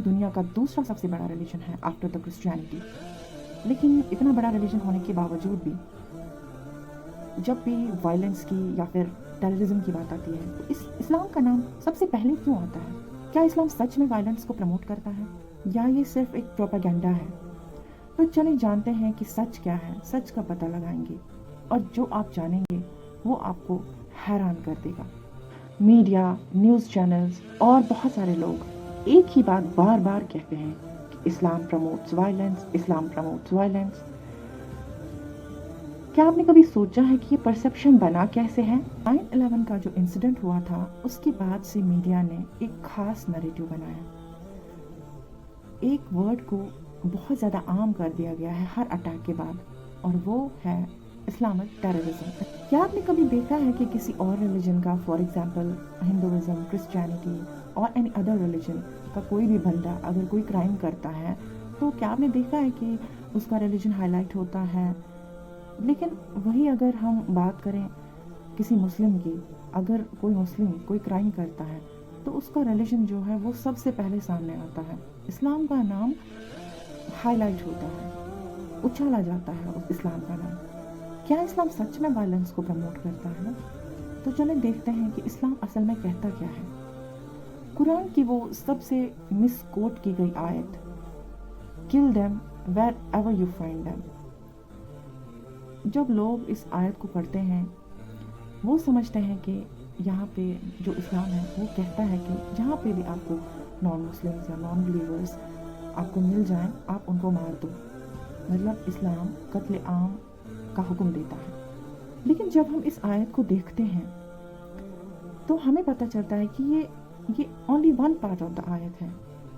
दुनिया का दूसरा सबसे बड़ा रिलीजन है आफ्टर द क्रिश्चियनिटी। लेकिन इतना बड़ा रिलीजन होने के बावजूद भी जब भी वायलेंस की या फिर टेररिज्म की बात आती है तो इस्लाम का नाम सबसे पहले क्यों आता है? क्या इस्लाम सच में वायलेंस को प्रमोट करता है या ये सिर्फ एक प्रोपेगेंडा है? तो चलिए जानते हैं कि सच क्या है, सच का पता लगाएंगे और जो आप जानेंगे वो आपको हैरान कर देगा। मीडिया, न्यूज़ चैनल्स और बहुत सारे लोग एक ही बात बार बार कहते हैं कि इस्लाम प्रमोट्स वायलेंस, इस्लाम प्रमोट्स वायलेंस। क्या आपने कभी सोचा है कि ये परसेप्शन बना कैसे है? 9/11 का जो इंसिडेंट हुआ था उसके बाद से मीडिया ने एक खास नैरेटिव बनाया। एक वर्ड को बहुत ज़्यादा आम कर दिया गया है हर अटैक के बाद और वो है इस्लामिक टेररिज्म। क्या आपने कभी देखा है कि किसी और रिलीजन का, फॉर एग्जांपल हिंदुइज्म, क्रिश्चियनिटी और एनी अदर रिलीजन का कोई भी बंदा अगर कोई क्राइम करता है तो क्या आपने देखा है कि उसका रिलीजन हाईलाइट होता है? लेकिन वही अगर हम बात करें किसी मुस्लिम की, अगर कोई मुस्लिम कोई क्राइम करता है तो उसका रिलीजन जो है वो सबसे पहले सामने आता है। इस्लाम का नाम हाईलाइट होता है, उछाला जाता है उस इस्लाम का नाम। क्या इस्लाम सच में वायलेंस को प्रमोट करता है? तो चले देखते हैं कि इस्लाम असल में कहता क्या है। कुरान की वो सबसे मिसकोट की गई आयत, kill them wherever you find them. जब लोग इस आयत को पढ़ते हैं वो समझते हैं कि यहाँ पे जो इस्लाम है वो कहता है कि जहाँ पे भी आपको नॉन मुस्लिम्स या नॉन बिलीवर्स आपको मिल जाएं आप उनको मार दो। मतलब इस्लाम कत्ल आम का हुक्म देता है। लेकिन जब हम इस आयत को देखते हैं तो हमें पता चलता है कि ये only one part of the आयत है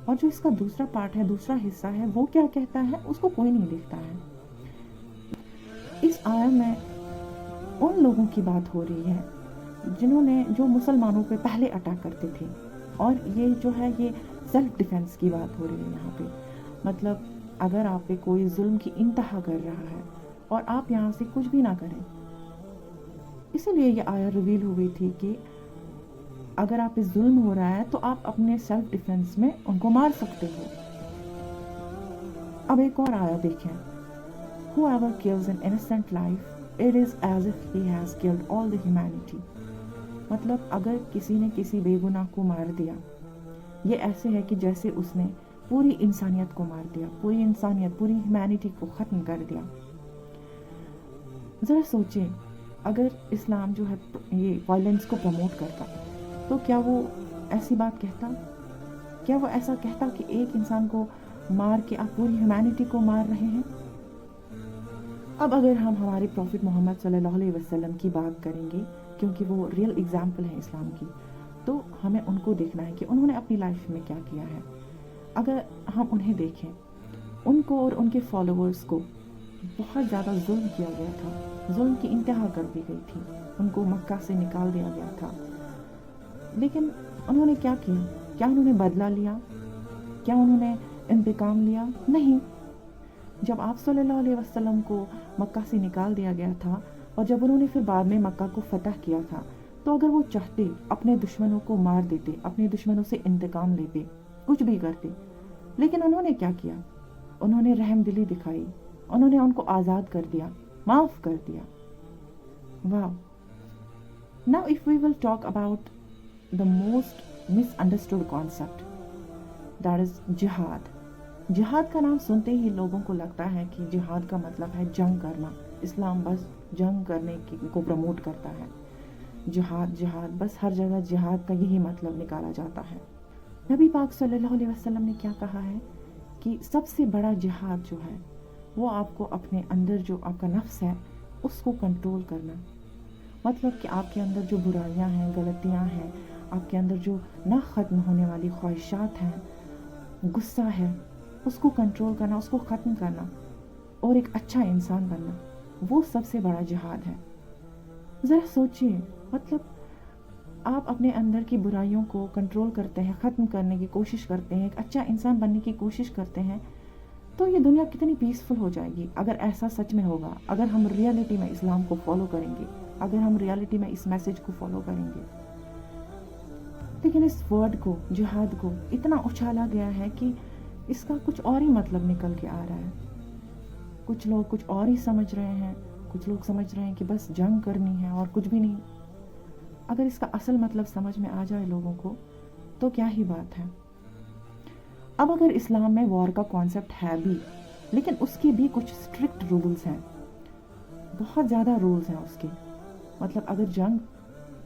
और जो इसका दूसरा पार्ट है, दूसरा हिस्सा है, वो क्या कहता है उसको कोई नहीं देखता है। इस आयत में उन लोगों की बात हो रही है जो मुसलमानों पे पहले अटैक करते थे और ये जो है ये सेल्फ डिफेंस की बात हो रही है यहाँ पे। मतलब अगर आप पे कोई जुल्म की इंतहा कर रहा है और आप यहाँ से कुछ भी ना करें, इसीलिए ये आयत रिवील हुई थी कि अगर आप पे जुल्म हो रहा है तो आप अपने सेल्फ डिफेंस में उनको मार सकते हो। अब एक और आयत देखें, Whoever kills an innocent life, it is as if he has killed all the humanity. मतलब अगर किसी ने किसी बेगुनाह को मार दिया, ये ऐसे है कि जैसे उसने पूरी इंसानियत को मार दिया, पूरी इंसानियत, पूरी ह्यूमैनिटी को ख़त्म कर दिया। ज़रा सोचें, अगर इस्लाम जो है ये वायलेंस को प्रमोट करता तो क्या वो ऐसी बात कहता? क्या वो ऐसा कहता कि एक इंसान को मार के आप पूरी ह्यूमैनिटी को मार रहे हैं? अब अगर हम हमारे प्रॉफिट मोहम्मद सल्लल्लाहु अलैहि वसल्लम की बात करेंगे, क्योंकि वो रियल एग्जाम्पल है इस्लाम की, तो हमें उनको देखना है कि उन्होंने अपनी लाइफ में क्या किया है। अगर हम उन्हें देखें, उनको और उनके फॉलोअर्स को बहुत ज़्यादा जुल्म किया गया था, जुल्म की इंतहा कर दी गई थी, उनको मक्का से निकाल दिया गया था। लेकिन उन्होंने क्या किया? क्या उन्होंने बदला लिया? क्या उन्होंने इंतकाम लिया? नहीं। जब आप सल्लल्लाहु अलैहि वसल्लम को मक्का से निकाल दिया गया था और जब उन्होंने फिर बाद में मक्का को फतह किया था, तो अगर वो चाहते अपने दुश्मनों को मार देते, अपने दुश्मनों से इंतकाम लेते, कुछ भी करते, लेकिन उन्होंने क्या किया? उन्होंने रहमदिली दिखाई, उन्होंने उनको आज़ाद कर दिया, माफ़ कर दिया। वाह। Now if we will talk about the most misunderstood concept, that is जिहाद। जिहाद का नाम सुनते ही लोगों को लगता है कि जिहाद का मतलब है जंग करना। इस्लाम बस जंग करने को प्रमोट करता है। जिहाद बस हर जगह जिहाद का यही मतलब निकाला जाता है। नबी पाक सल्लल्लाहु अलैहि वसल्लम ने क्या कहा है कि सबसे बड़ा जिहाद जो है वो आपको अपने अंदर जो आपका नफ्स है उसको कंट्रोल करना। मतलब कि आपके अंदर जो बुराइयां हैं, गलतियां हैं, आपके अंदर जो ना ख़त्म होने वाली ख्वाहिशात हैं, गुस्सा है, उसको कंट्रोल करना, उसको ख़त्म करना और एक अच्छा इंसान बनना, वो सबसे बड़ा जिहाद है। ज़रा सोचिए, मतलब आप अपने अंदर की बुराइयों को कंट्रोल करते हैं, ख़त्म करने की कोशिश करते हैं, एक अच्छा इंसान बनने की कोशिश करते हैं, तो ये दुनिया कितनी पीसफुल हो जाएगी अगर ऐसा सच में होगा। अगर हम रियलिटी में इस्लाम को फॉलो करेंगे, अगर हम रियलिटी में इस मैसेज को फॉलो करेंगे। لیکن اس ورڈ کو جہاد کو اتنا اچھالا گیا ہے کہ اس کا کچھ اور ہی مطلب نکل کے آ رہا ہے. کچھ لوگ کچھ اور ہی سمجھ رہے ہیں, کچھ لوگ سمجھ رہے ہیں کہ بس جنگ کرنی ہے اور کچھ بھی نہیں. اگر اس کا اصل مطلب سمجھ میں آ جائے لوگوں کو تو کیا ہی بات ہے. اب اگر اسلام میں وار کا کانسیپٹ ہے بھی, لیکن اس کے بھی کچھ اسٹرکٹ رولز ہیں, بہت زیادہ رولز ہیں اس کے. مطلب اگر جنگ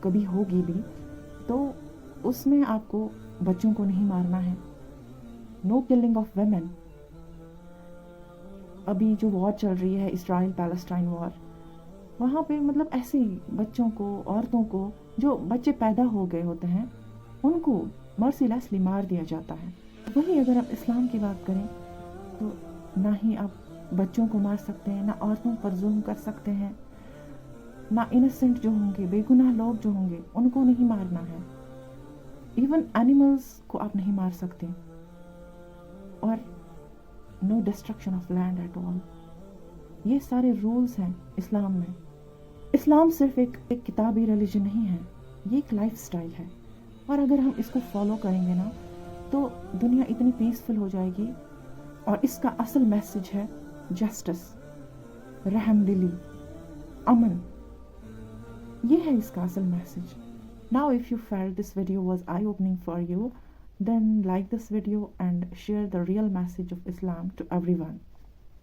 کبھی ہوگی بھی تو اس میں آپ کو بچوں کو نہیں مارنا ہے. نو کلنگ آف ویمن. ابھی جو وار چل رہی ہے اسرائیل پیلسٹائن وار, وہاں پہ مطلب ایسے ہی بچوں کو, عورتوں کو, جو بچے پیدا ہو گئے ہوتے ہیں ان کو مرسی لیسلی مار دیا جاتا ہے. وہی اگر آپ اسلام کی بات کریں تو نہ ہی آپ بچوں کو مار سکتے ہیں, نہ عورتوں پر ظلم کر سکتے ہیں, نہ انسنٹ جو ہوں گے, بے گناہ لوگ جو ہوں گے ان کو نہیں مارنا ہے. ایون اینیملز کو آپ نہیں مار سکتے. اور no destruction of land at all. یہ سارے رولز ہیں اسلام میں. اسلام صرف ایک کتابی ریلیجن نہیں ہے, یہ ایک لائف سٹائل ہے. اور اگر ہم اس کو فالو کریں گے نا تو دنیا اتنی پیسفل ہو جائے گی. اور اس کا اصل میسج ہے جسٹس, رحم دلی, امن. یہ ہے اس کا اصل message. Now if you felt this video was eye-opening for you, then like this video and share the real message of Islam to everyone.